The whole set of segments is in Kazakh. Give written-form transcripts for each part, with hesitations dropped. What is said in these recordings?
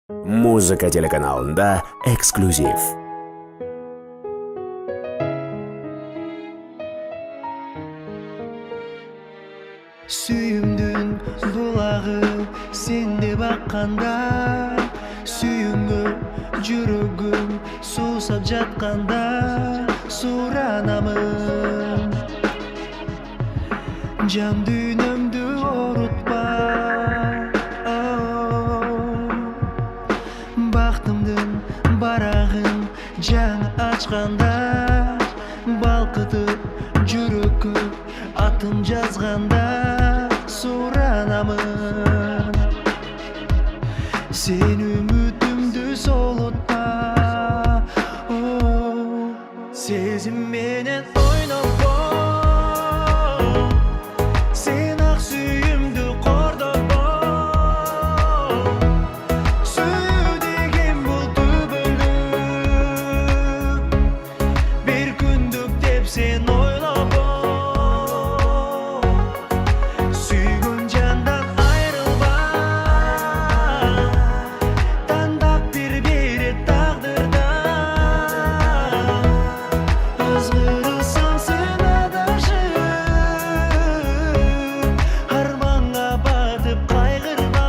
Музыка телеканалында эксклюзив. Сүйімдің бұлағы сенде баққанда, сүйіңі жүрегім сусап жатқанда сұранамын. Жан дүйнөмді орутпа, бақтымдың барағын жаңа ачқанда, балқытып жүрекке атын жазғанда сұранамын. Сен үмітімді солытпа, сезімменен ойнатпа. Сен ақ сүйімді қордатпа. Сүю деген бұл түбілік, бір күндік деп сен ойлапа. Сүйгін жандан айрылба, таңдап бір берет тағдырда. Ызғырысың сен адашып, арманға батып қайғырма.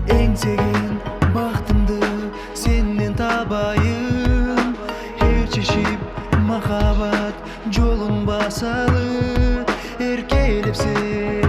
Еңсеген бақтымды сенен табайын, ершешіп махаббат жолын басалы, еркелеп сен